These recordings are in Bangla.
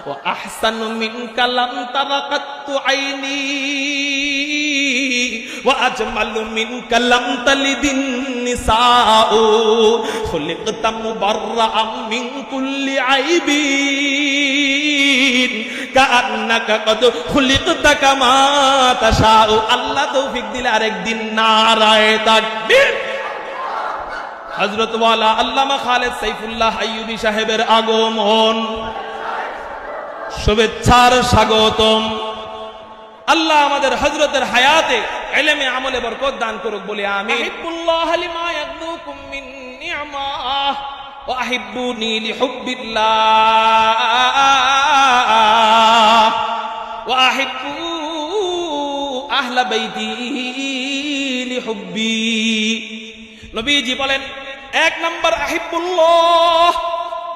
ওয়া আহসানু মিনকা লাম তারা কাত্তু আইনি ওয়া আজমালু মিনকা লাম তালিদিন নিসাউ খুলিকতা মুবাররাআম মিন কুল্লি আইবিন কাআন্নাকা কদ খুলিকতা কামা তাশাউ। আল্লাহ তৌফিক দিলে আরেকদিন নারায়ে তাকবীর। হযরত ওয়ালা আল্লামা খালেদ সাইফুল্লাহ আইয়ুবী সাহেবের আগমন, শুভেচ্ছার স্বাগতম। আল্লাহ আমাদের হযরতের হায়াতে ইলমে আমলে বরকত দান করুক বলে আমিন। আহিব্বুল্লাহ লিমা ইয়াদুকুম মিন নি'মাহ ওয়া আহিব্বুনি লিহুব্বিল্লাহ ওয়া আহিব্বু আহলা বাইতি লিহুব্বি। নবীজি বলেন, এক নাম্বার আহিব্বুল্লাহ,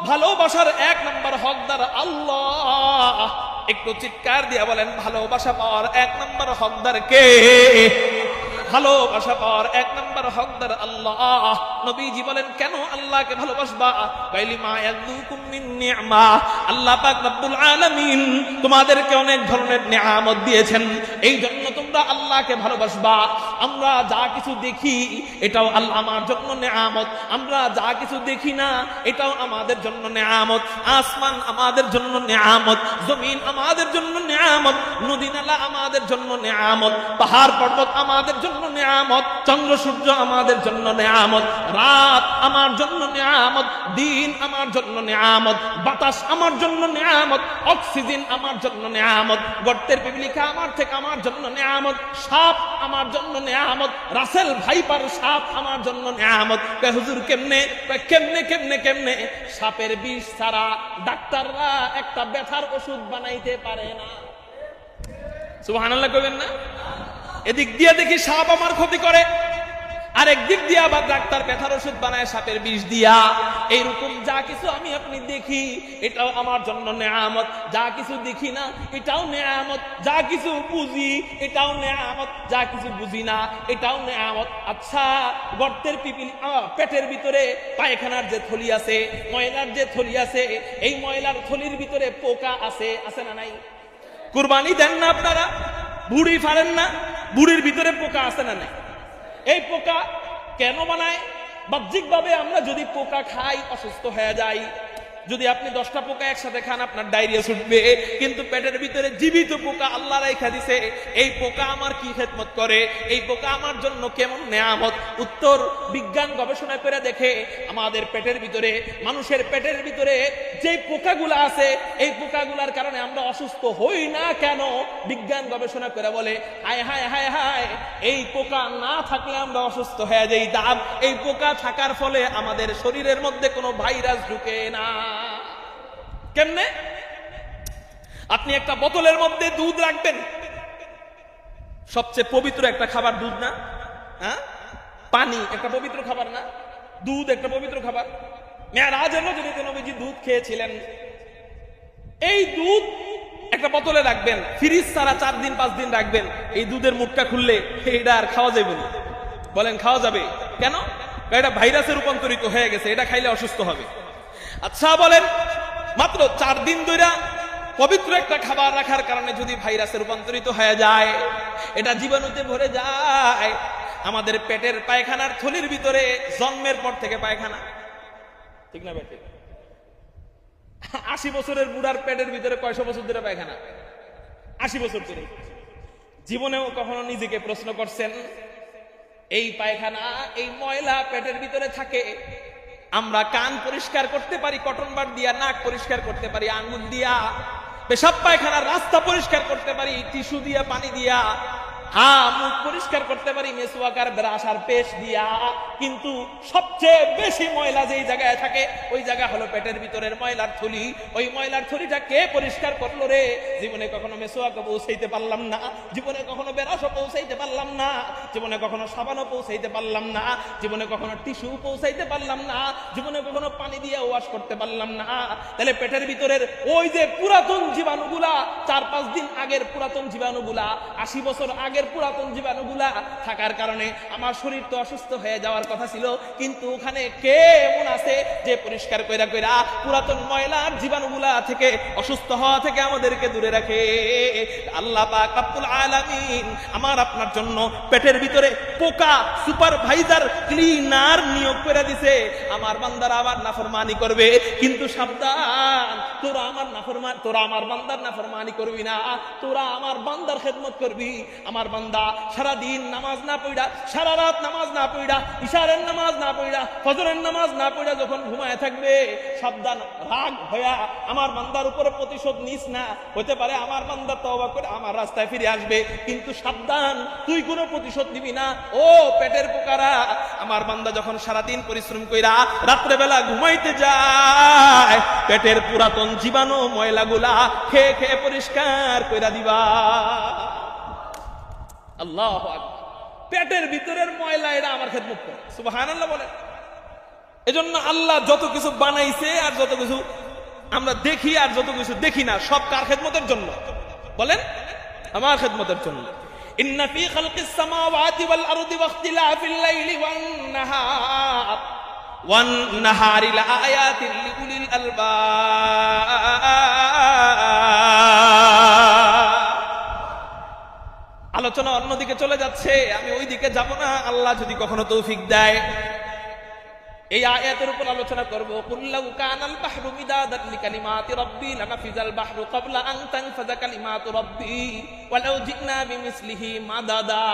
ভালোবাসার এক নাম্বার হকদার আল্লাহ। একটু চিৎকার দিয়া বলেন, ভালোবাসা পাওয়ার এক নাম্বার হকদার কে? ভালোবাসা পাওয়ার এক নাম্বার হকদার আল্লাহ। নবীজি বলেন, কেন আল্লাহকে ভালোবাসবা? কাইলিমা ইয়াদুকুম মিন নি'মা, আল্লাহ পাক রব্বুল আলামিন তোমাদেরকে অনেক ধরনের নিয়ামত দিয়েছেন, এই জন্য তোমরা আল্লাহকে ভালোবাসবা। আমরা যা কিছু দেখি এটাও আল্লাহ আমার জন্য নিয়ামত, আমরা যা কিছু দেখি না এটাও আমাদের জন্য নিয়ামত। আসমান আমাদের জন্য নিয়ামত, জমিন আমাদের জন্য নিয়ামত, নদী নালা আমাদের জন্য নিয়ামত, পাহাড় পর্বত আমাদের জন্য নিয়ামত, চন্দ্র সূর্য আমাদের জন্য নিয়ামত, রাত আমার জন্য নিয়ামত, দিন আমার জন্য নিয়ামত, বাতাস আমার জন্য নিয়ামত, অক্সিজেন আমার জন্য নিয়ামত, গর্তের পিপিলিকা আমার থেকে আমার জন্য নিয়ামত, সাপ আমার জন্য নিয়ামত, রাসেল ভাইপার সাপ আমার জন্য নিয়ামত। কয় হুজুর কেমনে? কয় কেমনে কেমনে কেমনে? সাপের বিষ ছাড়া ডাক্তাররা একটা ব্যথার ওষুধ বানাইতে পারে না। সুবহানাল্লাহ কইবেন না? এদিক দিয়ে দেখি সাপ আমার ক্ষতি করে, আরেক দিক দিয়ে আবার ডাক্তার ব্যথার ওষুধ বানায় সাপের বিষ দিয়া। এইরকম যা কিছু আমি আপনি দেখি এটাও আমার জন্য নিয়ামত, যা কিছু দেখি না এটাও নিয়ামত, যা কিছু বুঝি এটাও নিয়ামত, যা কিছু বুঝি না এটাও নিয়ামত। আচ্ছা, গর্তের পিপিল পেটের ভিতরে পায়খানার যে থলি আছে, ময়লার যে থলি আছে, এই ময়লার থলির ভিতরে পোকা আছে, আছে না নাই? কুরবানি দেন না আপনারা? বুড়ি ফাড়েন না? বুড়ির ভিতরে পোকা আছে না নাই? এই পোকা কেন বানায়? বাহ্যিকভাবে আমরা যদি পোকা খাই অসুস্থ হয়ে যাই। যদি আপনি 10টা পোকা একসাথে খান আপনার ডায়রিয়া ছুটবে, কিন্তু পেটের ভিতরে জীবিত পোকা আল্লাহ রাইখা দিছে। এই পোকা আমার কি খেদমত করে? এই পোকা আমার জন্য কেমন নেয়ামত? উত্তর বিজ্ঞান গবেষণা করে দেখে আমাদের পেটের ভিতরে, মানুষের পেটের ভিতরে যে পোকাগুলো আছে এই পোকাগুলার কারণে আমরা অসুস্থ হই না কেন? বিজ্ঞান গবেষণা করে বলে, হায় হায় হায় হায়, এই পোকা না থাকলে আমরা অসুস্থ হয়ে যাই। দাম এই পোকা থাকার ফলে আমাদের শরীরের মধ্যে কোনো ভাইরাস ঢুকে না। কেমনে? আপনি একটা বোতলের মধ্যে দুধ রাখবেন, সবচেয়ে পবিত্র একটা খাবার দুধ না? হ্যাঁ, পানি একটা পবিত্র খাবার না? দুধ একটা পবিত্র খাবার। মেরাজের নবীজি নবীজি দুধ খেয়েছিলেন। এই দুধ একটা বোতলে রাখবেন, ফ্রিজ ছাড়া 4 দিন 5 দিন রাখবেন। এই দুধের মুখটা খুললে এটা আর খাওয়া যাবে না। বলেন খাওয়া যাবে কেন? এটা ভাইরাসে রূপান্তরিত হয়ে গেছে, এটা খাইলে অসুস্থ হবে। আচ্ছা বলেন, মাত্র 4 দিন ধরে পবিত্র একটা খাবার রাখার কারণে যদি ভাইরাসে রূপান্তরিত হয়ে যায়, এটা জীবাণুতে ভরে যায়, আমাদের পেটের পায়খানার থলির ভিতরে জন্মের পর থেকে পায়খানা, ঠিক না বেটে? 80 বছরের বুড়ার পেটের ভিতরে কয়শো বছর ধরে পায়খানা? 80 বছর ধরে। জীবনেও কখনো নিজেকে প্রশ্ন করছেন, এই পায়খানা, এই ময়লা পেটের ভিতরে থাকে, আমরা কান পরিষ্কার করতে পারি কটন বার দিয়া, নাক পরিষ্কার করতে পারি আঙ্গুল দিয়া, পেশাব পায়খানার রাস্তা পরিষ্কার করতে পারি টিস্যু দিয়া, পানি দিয়া, মুখ পরিষ্কার করতে পারি মেসওয়াক আর ব্রাশ আর পেস্ট দিয়া, কিন্তু সবচেয়ে বেশি ময়লা যেই জায়গায় থাকে ওই জায়গা হলো পেটের ভিতরের ময়লার থলি। ওই ময়লার থলিটা কে পরিষ্কার করলো রে? জীবনে কখনো মেসওয়াকও পৌঁছাইতে পারলাম না, জীবনে কখনো ব্রাশও পৌঁছাইতে পারলাম না, জীবনে কখনো সাবানও পৌঁছাইতে পারলাম না, জীবনে কখনো টিস্যু পৌঁছাইতে পারলাম না, জীবনে কখনো পানি দিয়ে ওয়াশ করতে পারলাম না। তাহলে পেটের ভিতরের ওই যে পুরাতন জীবাণুগুলা, 4-5 দিন আগের পুরাতন জীবাণুগুলা, 80 বছর আগে আগের পুরাতন জীবাণুগুলা থাকার কারণে আমার শরীর তো অসুস্থ হয়ে যাওয়ার কথা ছিল, কিন্তু ওখানে কে এমন আছে যে পরিষ্কার কইরা কইরা পুরাতন ময়লার জীবাণুগুলা থেকে, অসুস্থ হওয়া থেকে আমাদেরকে দূরে রাখে? আল্লাহ পাক রব্বুল আলামিন আমার আপনার জন্য পেটের ভিতরে পোকা সুপারভাইজার ক্লিনার নিয়োগ করে দিছে। আমার বান্দারা আবার নাফরমানি করবে, কিন্তু সাবধান, তোরা আমার বান্দার নাফরমানি করবি না, তোরা আমার বান্দার খেদমত করবি। আমার বান্দা সারা দিন নামাজ না পড়া, সারা রাত নামাজ না পড়া, ইশারের নামাজ না পড়া, ফজরের নামাজ না পড়া যখন ঘুমায় থাকবে, সাবধান, রাগ হইয়া আমার বান্দার উপরে প্রতিশোধ নিস না। হতে পারে আমার বান্দা তওবা করে আমার রাস্তায় ফিরে আসবে, কিন্তু সাবধান, তুই কোনো প্রতিশোধ নিবি না। ও পেটের পোকারা, আমার বান্দা যখন সারাদিন পরিশ্রম কইরা রাত্রেবেলা ঘুমাইতে যায়, পেটের পুরাতন জীবাণু ময়লাগুলা খেয়ে খেয়ে পরিষ্কার কইরা দিবা। আল্লাহু আকবার। পেটের ভিতরের ময়লা এরা আমার খেদমত করে, সুবহানাল্লাহ বলেন। এজন্য আল্লাহ যত কিছু বানাইছে আর যত কিছু আমরা দেখি আর যত কিছু দেখি না, সব কার খেদমতের জন্য বলেন? আমার খেদমতের জন্য। ইন্না ফি খালকিস সামাওয়াতি ওয়াল আরদি ওয়াখতিলাফিল লাইলি ওয়ান নাহারি লাআয়াতিন লিউলিল আলবাব। আলোচনা অন্যদিকে চলে যাচ্ছে, আমি ওই দিকে যাব না, আল্লাহ যদি কখনো তৌফিক দেয়। এই আয়াতের উপর আলোচনা করব। কুল্লাউ কানাল বাহরু মিদাদান লিকালিমাতি রাব্বি লানাফিজাল বাহরু ক্বাবলা আন তানফাযা কালিমাতু রাব্বি ওয়ালাউ জিনা বিমিসলিহি মাদাদা।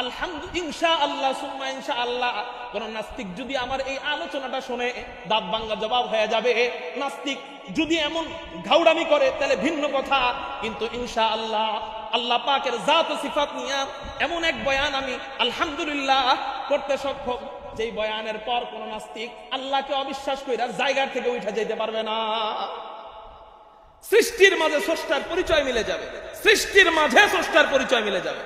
আলহামদুলিল্লাহ, ইনশাআল্লাহ সুম্মা ইনশাআল্লাহ। কোন নাস্তিক যদি আমার এই আলোচনাটা শুনে দাঁত ভাঙা জবাব হয়ে যাবে। নাস্তিক যদি এমন ঘাউড়ামি করে তাহলে ভিন্ন কথা, কিন্তু ইনশাআল্লাহ আল্লাহ পাকের জাত ও সিফাত নিয়ে এমন এক বয়ান আমি আলহামদুলিল্লাহ করতে সক্ষম, যেই বয়ানের পর কোন নাস্তিক আল্লাহকে অবিশ্বাস করে জায়গার থেকে উঠে যেতে পারবে না। সৃষ্টির মাঝে স্রষ্টার পরিচয় মিলে যাবে, সৃষ্টির মাঝে স্রষ্টার পরিচয় মিলে যাবে।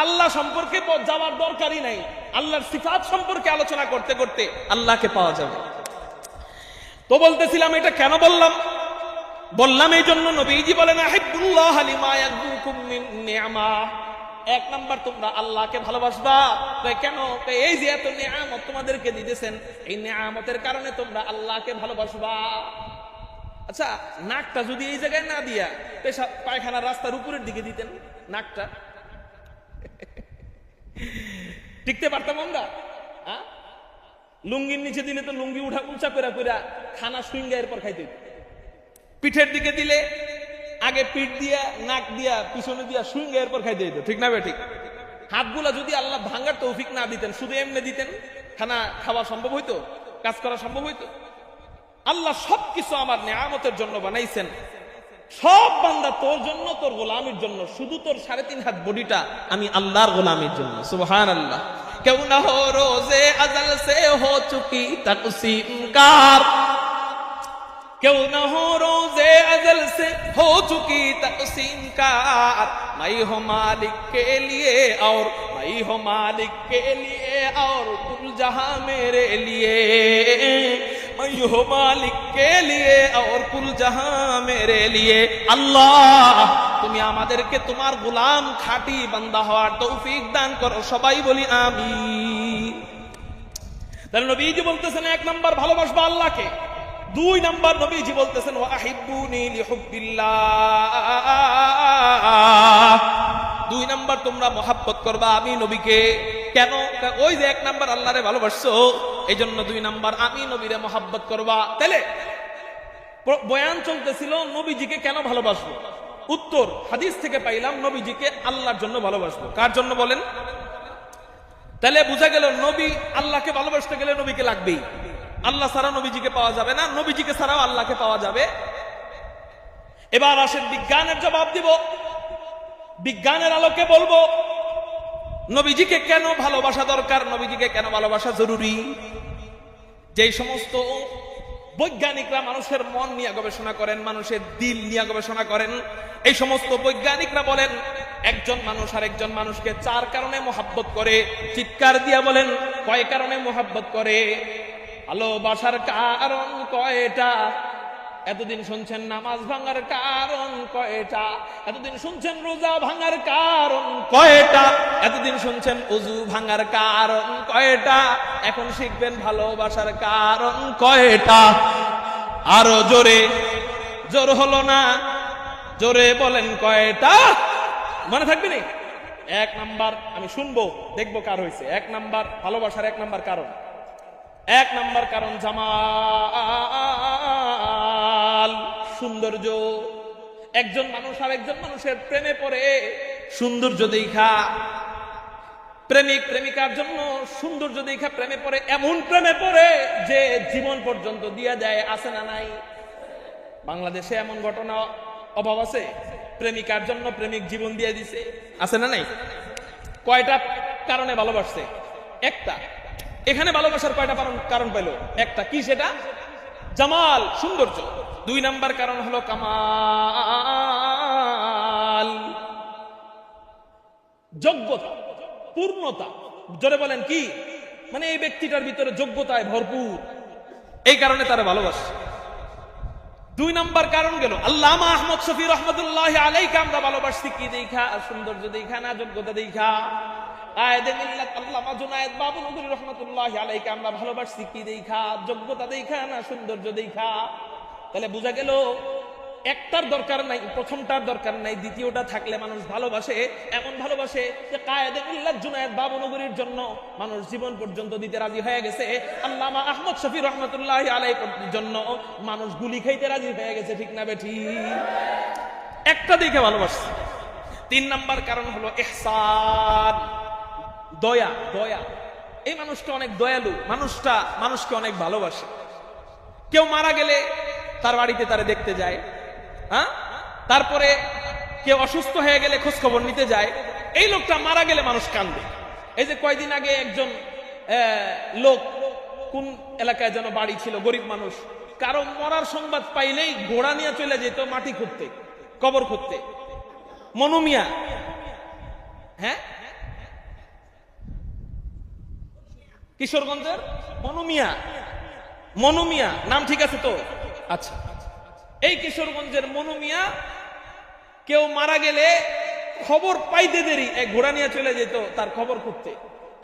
আল্লাহ সম্পর্কে যাওয়ার দরকারই নাই, আল্লাহর সিফাত সম্পর্কে আলোচনা করতে করতে আল্লাহকে পাওয়া যাবে। তো বলতেছিলাম, এটা কেন বললাম এই জন্য, নবীজি বলেন আহিব্বুল্লাহ লিমা ইয়াকুম মিন নি'মা। এক নাম্বার, তোমরা আল্লাহকে ভালোবাসবা। কেন? এই যে এত নিয়ামত তোমাদেরকে দিতেছেন, এই নিয়ামতের কারণে তোমরা আল্লাহকে ভালোবাসবা। আচ্ছা, নাকটা যদি এই জায়গায় না দিয়া পেশাব পায়খানা রাস্তার উপরের দিকে দিতেন, নাকটা টিকতে পারতাম আমরা? লুঙ্গির নিচে দিলে তো লুঙ্গি উঁচা করে খানা সুইঙ্গা এরপর খাইতে। পিঠের দিকে দিলে আগে পিঠ দিয়া, নাক দিয়া, পিছনে দিয়া সুইঙ্গা এরপর খাইতে দিত, ঠিক না বে ঠিক? হাতগুলা যদি আল্লাহ ভাঙার তৌফিক না দিতেন, শুধু এমনি দিতেন, খানা খাওয়া সম্ভব হইতো? কাজ করা সম্ভব হইতো? আল্লাহ সবকিছু আমার নিয়ামতের জন্য বানাইছেন। সব বান্দা তোর জন্য, তোর গোলামির জন্য। শুধু তোর 3.5 হাত বডিটা আমি আল্লাহর গোলামির জন্য। সুবহানাল্লাহ। কেউ না হো রোজে আজল সে হো চুকি তকসীম কার, क्यों न हो रोजे अजल से हो चुकी तक़सीम कार। मैं हो मालिक के लिए और मैं हो मालिक के लिए और कुल जहां मेरे लिए। मैं हो मालिक के लिए और कुल जहां मेरे लिए। अल्लाह তুমি আমাদেরকে তোমার গোলাম খাঁটি বান্দা হওয়ার তৌফিক দান করো। সবাই বলি আমিন। তাহলে নবীজি বলতেছেন, 1 নাম্বার ভালোবাসবা আল্লাহকে। 2 নাম্বার নবীজি বলতেছেন ওয়াহিব্বুনি লিহুব্বিল্লাহ। 2 নাম্বার তোমরা মহব্বত করবা আমি নবীকে। কেন? ওই যে 1 নাম্বার আল্লাহরে ভালোবাসছো, এই জন্য 2 নাম্বার আমি নবীরে মহব্বত করবা। তাহলে বয়ান চলতেছিল নবীজিকে কেন ভালোবাসবো। উত্তর হাদিস থেকে পাইলাম, নবীজিকে আল্লাহর জন্য ভালোবাসবো। কার জন্য বলেন? তাহলে বোঝা গেল নবী আল্লাহকে ভালোবাসতে গেলে নবীকে লাগবেই। আল্লাহ ছাড়া নবীজিকে পাওয়া যাবে না, নবীজিকে ছাড়াও আল্লাহকে পাওয়া যাবে। এবার আসেন বিজ্ঞানের জবাব দিব। বিজ্ঞানের আলোকে বলবো নবীজিকে কেন ভালোবাসা দরকার, নবীজিকে কেন ভালোবাসা জরুরি। যেই সমস্ত বৈজ্ঞানিকরা মানুষের মন নিয়ে গবেষণা করেন, মানুষের দিল নিয়ে গবেষণা করেন, এই সমস্ত বৈজ্ঞানিকরা বলেন একজন মানুষ আর একজন মানুষকে 4 কারণে মহব্বত করে। চিৎকার দিয়া বলেন, কয় কারণে মহব্বত করে? ভালোবাসার কারণ কয়টা? এতদিন শুনছেন নামাজ ভাঙার কারণ কয়টা, এতদিন শুনছেন রোজা ভাঙার কারণ কয়টা, এতদিন শুনছেন ওযু ভাঙার কারণ কয়টা, এখন শিখবেন ভালোবাসার কারণ কয়টা। আরো জোরে, জোর হলো না, জোরে বলেন কয়টা। মনে থাকবে নি? 1 নাম্বার, আমি শুনবো দেখবো কার হয়েছে। 1 নাম্বার ভালোবাসার 1 নাম্বার কারণ, 1 নাম্বার কারণ জামাল, সৌন্দর্য। একজন মানুষ আর একজন মানুষের প্রেমে পড়ে সৌন্দর্য দেখা, প্রেমিক প্রেমিকার জন্য সৌন্দর্য দেখা প্রেমে পড়ে, এমন প্রেমে পড়ে যে জীবন পর্যন্ত দিয়ে দেয়। আছে না নাই? বাংলাদেশে এমন ঘটনা অভাব আছে? প্রেমিকার জন্য প্রেমিক জীবন দিয়ে দিছে, আছে না নাই? কয়টা কারণে ভালোবাসছে? একটা। এখানে ভালোবাসার কয়টা কারণ পেল? একটা। কি সেটা? জামাল, সৌন্দর্য। 2 নাম্বার কারণ হলো কামাল, যোগ্যতা, পূর্ণতা। জোরে বলেন কি? মানে এই ব্যক্তিটার ভিতরে যোগ্যতায় ভরপুর, এই কারণে তারা ভালোবাসে। 2 নাম্বার কারণ গেল আল্লামা আহমদ শফি রহমতুল্লাহি আলাইহি, আমরা ভালোবাসি কি দেখা? সৌন্দর্য দেখা না যোগ্যতা দেখা? কায়েদে মিল্লাত আল্লামা জুনায়েদ বাবুনগরী রহমতুল্লাহি আলাইহি, আমরা ভালোবাসি কি দেখা? যোগ্যতা দেখা না সৌন্দর্য দেখা? তাহলে বোঝা গেল একটার দরকার নাই, প্রথমটার দরকার নাই, দ্বিতীয়টা থাকলে মানুষ ভালোবাসে। এমন ভালোবাসে যে কায়েদে মিল্লাত জুনায়েদ বাবুনগরীর জন্য মানুষ জীবন পর্যন্ত দিতে রাজি হয়ে গেছে। আল্লামা আহমদ শফি রহমতুল্লাহি আলাইহির জন্য মানুষ গুলি খাইতে রাজি হয়ে গেছে। ঠিক না বেঠি? একটা দেখে ভালোবাসছে। 3 নাম্বার কারণ হলো ইহসান, দয়া। দয়া, এই মানুষটা অনেক দয়ালু, মানুষটা মানুষকে অনেক ভালোবাসে। কেউ মারা গেলে তার বাড়িতে তারে দেখতে যায়, হ্যাঁ? তারপরে কেউ অসুস্থ হয়ে গেলে খোঁজ খবর নিতে যায়। এই লোকটা মারা গেলে মানুষ কান্দে। এই যে কয়দিন আগে একজন লোক, কোন এলাকায় যেন বাড়ি ছিল, গরিব মানুষ, কারো মরার সংবাদ পাইলেই ঘোড়া নিয়ে চলে যেত মাটি খুঁড়তে, কবর খুঁড়তে। মনু মিয়া, হ্যাঁ, কিশোরগঞ্জের মনু মিয়া, মনু মিয়া নাম ঠিক আছে তো? আচ্ছা, এই কিশোরগঞ্জের মনু মিয়া কেউ মারা গেলে খবর পাইতে দেরি, এক ঘোড়া নিয়ে চলে যেত তার খবর খুঁজতে।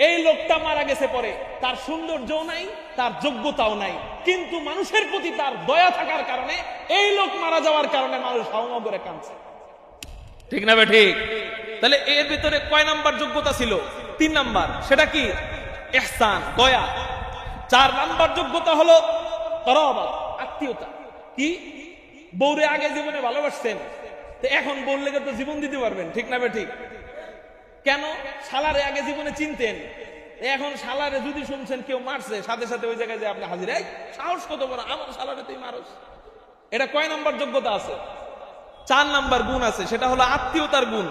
এই লোকটা মারা গেছে পরে, তার সৌন্দর্যও নাই, তার যোগ্যতাও নাই, কিন্তু মানুষের প্রতি তার দয়া থাকার কারণে এই লোক মারা যাওয়ার কারণে মানুষ হাওয়া করে কাঁদছে। ঠিক না বে ঠিক? তাহলে এর ভিতরে কয় নাম্বার যোগ্যতা ছিল? 3 নাম্বার। সেটা কি? ইহসান, দয়া। 4 নাম্বার যোগ্যতা হলো করাবাত, আত্মীয়তা। কি? বউরে আগে জীবনে ভালোবাসতেন, তো এখন বউর লেগে তো জীবন দিতে পারবেন। ঠিক না বে ঠিক? কেন? শালারে আগে জীবনে চিনতেন, এখন শালারে যদি শুনছেন কেউ মারছে, সাথে সাথে ওই জায়গায় যে আপনি হাজির, সাহস কত বড়, আমার শালারে তুই মারস। এটা কয় নাম্বার যোগ্যতা আছে? 4 নাম্বার গুণ আছে, সেটা হলো আত্মীয়তার গুণ।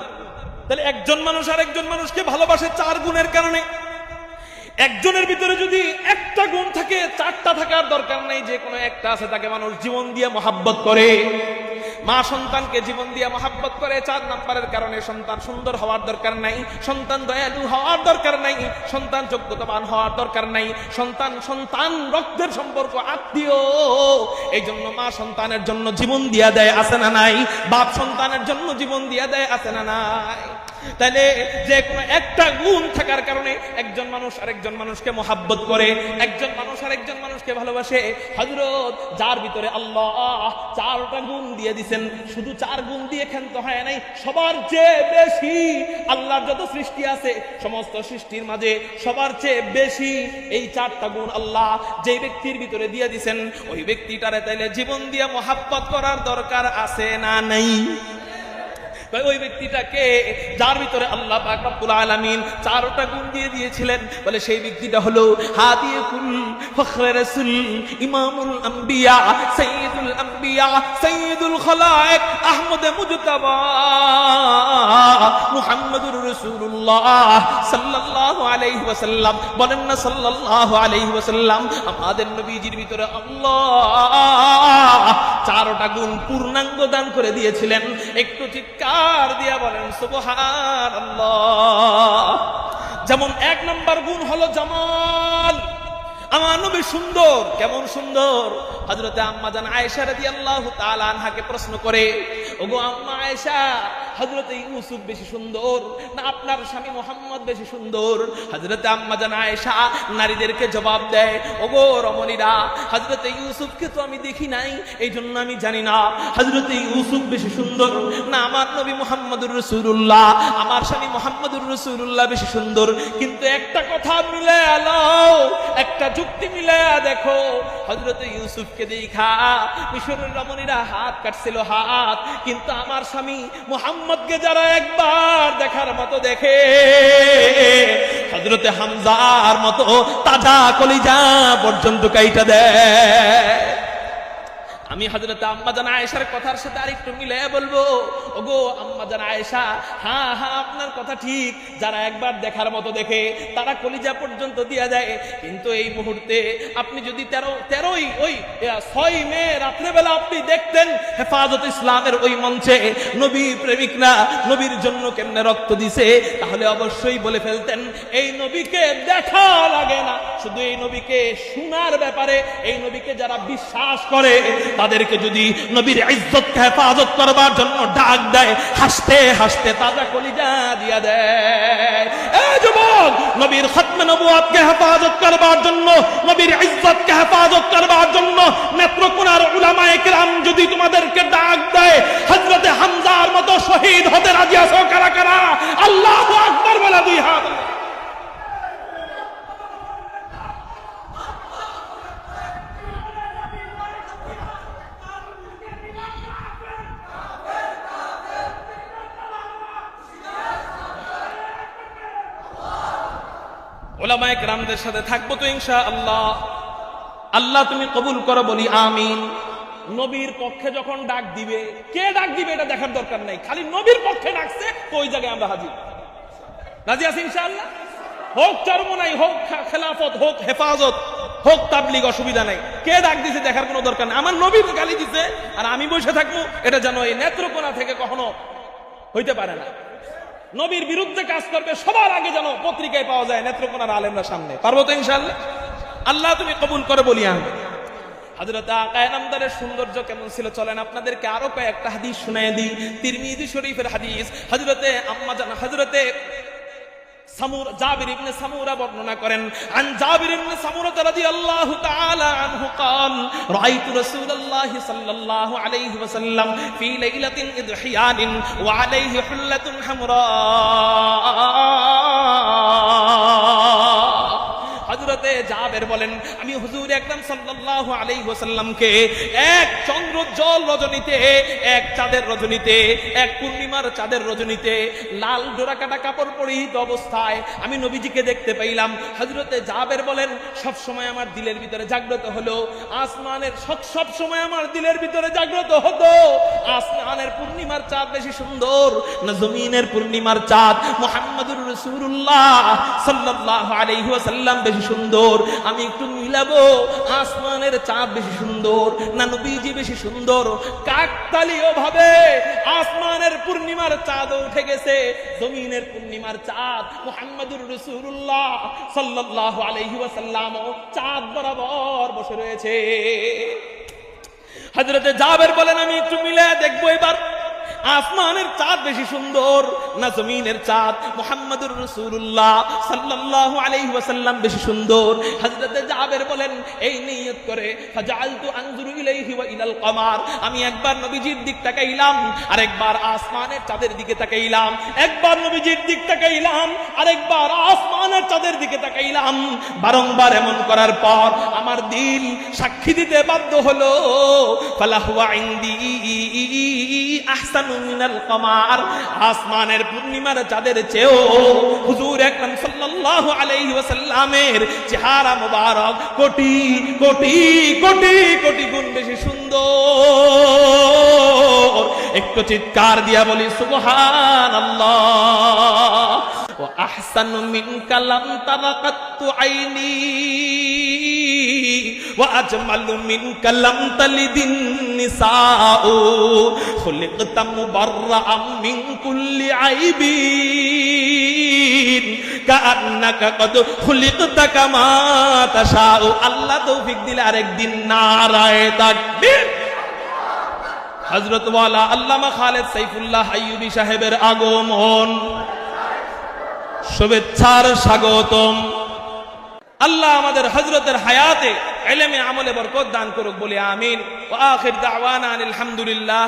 তাহলে একজন মানুষ আর একজন মানুষকে ভালোবাসে 4 গুণের কারণে। একজনের ভিতরে যদি একটা গুণ থাকে, 4টা থাকার দরকার নাই, যে কোনো একটা আছে, তাকে মানুষ জীবন দিয়ে মহাব্বত করে। মা সন্তানকে জীবন দিয়ে মহাব্বত করে। 4 নাম্বারের কারণে সন্তান সুন্দর হওয়ার দরকার নাই, সন্তান দয়ালু হওয়ার দরকার নাই, সন্তান যোগ্যতাবান হওয়ার দরকার নাই, সন্তান সন্তান রক্তের সম্পর্ক, আত্মীয়। এই জন্য মা সন্তানের জন্য জীবন দিয়া দেয়, আছে না নাই? বাপ সন্তানের জন্য জীবন দিয়া দেয়, আছে না নাই? তাহলে যে কোনো একটা গুণ থাকার কারণে একজন মানুষ আরেকজন মানুষকে মহাব্বত করে, একজন মানুষ আরেকজন মানুষকে ভালোবাসে। হযরত যার ভিতরে আল্লাহ 4টা গুণ দিয়ে দিয়েছেন, শুধু 4 গুণ দিয়ে ক্ষান্ত হয় নাই, সবার চেয়ে বেশি আল্লাহর যত সৃষ্টি আছে সমস্ত সৃষ্টির মাঝে সবার চেয়ে বেশি এই 4টা গুণ আল্লাহ যে ব্যক্তির ভিতরে দিয়ে দিয়েছেন, ওই ব্যক্তিটারে তাইলে জীবন দিয়ে মহাব্বত করার দরকার আছে না নাই? ওই ব্যক্তিটাকে যার ভিতরে আল্লাহ পাক রব্বুল আলামিন 4টা গুণ দিয়ে দিয়েছিলেন, বলে সেই ব্যক্তিটা হলো হাদিয়াতুল ফখরে রাসূল, ইমামুল আম্বিয়া, সাইয়্যিদুল আম্বিয়া, সাইয়্যিদুল খালায়েক, আহমদ মুজতাবা, মুহাম্মদুর রাসূলুল্লাহ সাল্লাল্লাহু আলাইহি ওয়াসাল্লাম। বলেন না সাল্লাল্লাহু আলাইহি ওয়াসাল্লাম। আমাদের নবীজির ভিতরে আল্লাহ 4টা গুণ পূর্ণাঙ্গ দান করে দিয়েছিলেন। একটু চিৎকার দিয়া বলেন সুবহানাল্লাহ। যেমন 1 নাম্বার গুণ হলো জামাল, আমার নবী সুন্দর, কেমন সুন্দর? হযরতে আম্মা জান আয়েশা রাদিয়াল্লাহু তাআলা আনহাকে প্রশ্ন করে, ওগো আম্মা আয়েশা, হযরতে ইউসুফ বেশি সুন্দর না আপনার স্বামী মুহাম্মদ বেশি সুন্দর? হযরতে আম্মা জান আয়েশা নারীদেরকে জবাব দেয়, ওগো রমণীরা, হযরতে ইউসুফকে তো আমি দেখি নাই, এই জন্য আমি জানি না হযরতে ইউসুফ বেশি সুন্দর না আমার নবী মুহাম্মদুর রাসূলুল্লাহ, আমার স্বামী মুহাম্মদুর রাসূলুল্লাহ বেশি সুন্দর। কিন্তু একটা কথা মিলে আলাও, একটা যুক্তি মিলে দেখো, হযরতে ইউসুফকে দেখা মিশরের রমণীরা হাত কাটছিল হাত, কিন্তু আমার স্বামী মুহাম্মদকে যারা একবার দেখার মতো দেখে, হযরতে হামজার মতো তাজা কলিজা পর্যন্ত কাইটা দেয়। আমি হযরত আম্মা জান আয়েশার কথার সাথে আরেকটু মিলে বলবো, ওগো আম্মা জান আয়েশা, হ্যাঁ হ্যাঁ আপনার কথা ঠিক, যারা একবার দেখার মতো দেখে তারা কলিজা পর্যন্ত দিয়া দেয়। কিন্তু এই মুহূর্তে আপনি যদি 6 মে রাত্রেবেলা আপনি দেখতেন হেফাজত ইসলামের ওই মঞ্চে নবী প্রেমিকরা নবীর জন্য কেমনে রক্ত দিছে, তাহলে অবশ্যই বলে ফেলতেন এই নবীকে দেখা লাগে না, শুধু এই নবীকে শোনার ব্যাপারে, এই নবীকে যারা বিশ্বাস করে তাদেরকে যদি নবীর ইজ্জতকে হেফাজত করবার জন্য ডাক দেয়, হাসতে হাসতে তাজা কলিজা দিয়া দেয়। এই যুবক, নবীর খতমে নবুয়তকে হেফাজত করবার জন্য, নবীর ইজ্জতকে হেফাজত করবার জন্য নেত্রকোনার উলামায়ে কেরাম যদি তোমাদেরকে ডাক দেয়, হযরতে হামজার মতো শহীদ হতে রাজি আছো কারা কারা? আল্লাহু আকবার বলে দুই হাত। উলামায়ে কেরামদের সাথে থাকবো তো ইনশাআল্লাহ। আল্লাহ তুমি কবুল করো, বলি আমিন। নবীর পক্ষে যখন ডাক দিবে, কে ডাক দিবে এটা দেখার দরকার নাই, খালি নবীর পক্ষে ডাকছে তো ওই জায়গায় আমরা হাজির। রাজি আছি ইনশাআল্লাহ? হোক চরমনাই, হোক খেলাফত, হোক হেফাজত, হোক তাবলীগ, অসুবিধা নাই। কে ডাক দিছে দেখার কোনো দরকার নাই। আমার নবী গালি দিছে আর আমি বসে থাকবো, এটা যেন এই নেত্রকোনা থেকে কখনো হইতে পারে না। নবীর বিরুদ্ধে কাজ করবে সবার আগে যেন পত্রিকায় পাওয়া যায় নেত্রকোনার আলেমরা সামনে। পারবো তো ইনশাআল্লাহ? আল্লাহ তুমি কবুল করে, বলি আমি। হযরত আকায়ে নামদারের সৌন্দর্য কেমন ছিল চলেন আপনাদেরকে আরো কয়েকটা হাদিস শুনায়ে দিই। তিরমিজি শরীফের হাদিস, হযরতে আম্মা জান হযরতে জাবির ইবনে সামুরা বর্ণনা করেন, আন জাবির ইবনে সামুরা রাদিয়াল্লাহু তাআলা আনহু قال রাআইতু রাসূলুল্লাহি সাল্লাল্লাহু আলাইহি ওয়াসাল্লাম ফি লাইলাতিন ইদহিয়ান ওয়া আলাইহি হুল্লাতুন হামরা। হযরতে জাবের বলেন, আমি হুজুর আকরাম সাল্লাল্লাহু আলাইহি ওয়াসাল্লামকে এক চন্দ্রোজ্জ্বল রজনীতে, এক চাঁদের রজনীতে, এক পূর্ণিমার চাঁদের রজনীতে লাল ডোরাকাটা কাপড় পরিহিত অবস্থায় আমি নবীজিকে দেখতে পাইলাম। হযরতে জাবের বলেন, সব সময় আমার দিলের ভিতরে জাগ্রত হলো, আসমানের সব সময় আমার দিলের ভিতরে জাগ্রত হতো, আসমানের পূর্ণিমার চাঁদ বেশি সুন্দর না জমিনের পূর্ণিমার চাঁদ? মুহাম্মদুর রাসূলুল্লাহ সাল্লাল্লাহু আলাইহি ওয়াসাল্লাম বেশি সুন্দর। আমি একটু মিলাবো, আসমানের চাঁদ বেশি সুন্দর না নবীজি বেশি সুন্দর? কাকতালীয় ভাবে আসমানের পূর্ণিমার চাঁদ উঠে গেছে, জমিনের পূর্ণিমার চাঁদ মুহাম্মদুর রাসূলুল্লাহ সাল্লাল্লাহু আলাইহি ওয়াসাল্লাম চাঁদ বরাবর বসে রয়েছে। হযরতে জাবের বলেন, আমি একটু মিলে দেখবো এবার আসমানের চাঁদ বেশি সুন্দর না জমিনের চাঁদ? মুহাম্মদুর রাসূলুল্লাহ সাল্লাল্লাহু আলাইহি ওয়াসাল্লাম বেশি সুন্দর। হযরতে জাবের বলেন, এই নিয়ত করে ফাজআলতু আনজুরু ইলাইহি ওয়া ইলাল কমার, আমি একবার নবীজির দিক তাকাইলাম আর একবার আসমানের চাঁদের দিকে তাকাইলাম, একবার নবীজির দিক তাকাইলাম আর একবার আসমানের চাঁদের দিকে তাকাইলাম। বারংবার এমন করার পর আমার দিল সাক্ষী দিতে বাধ্য হলো, ফালাহুয়া ইনদি আহসানু মিনাল কমার, আসমানের পূর্ণিমার চাঁদের চেয়েও হুজুর আকরাম সাল্লাল্লাহু আলাইহি ওয়াসাল্লামের চেহারা মোবারক কোটি কোটি কোটি কোটি গুণ বেশি সুন্দর। একটু চিৎকার দিয়া বলি সুবহানাল্লাহ। ওয়া আহসানু মিনকা লাম তারাকাতু আইনি ওয়া আজমালু মিনকা লাম তালিদিন নিসাউ খুলিকতা মুবাররাআম মিন কুল্লি আইবিন কাআন্নাকা কদ খুলিকতা কামা তাশাউ। আল্লাহ তৌফিক দিলে আরেকদিন নারায়ে তাকবীর। হযরত ওয়ালা আল্লামা খালেদ সাইফুল্লাহ আইয়ুবী সাহেবের আগমন, শুভেচ্ছার স্বাগতম। আল্লাহ আমাদের হযরতের হায়াতে ইলমে আমলে বরকত দান করুক, বলি আমিন। ওয়া আখির দাওয়ানা আলহামদুলিল্লাহ।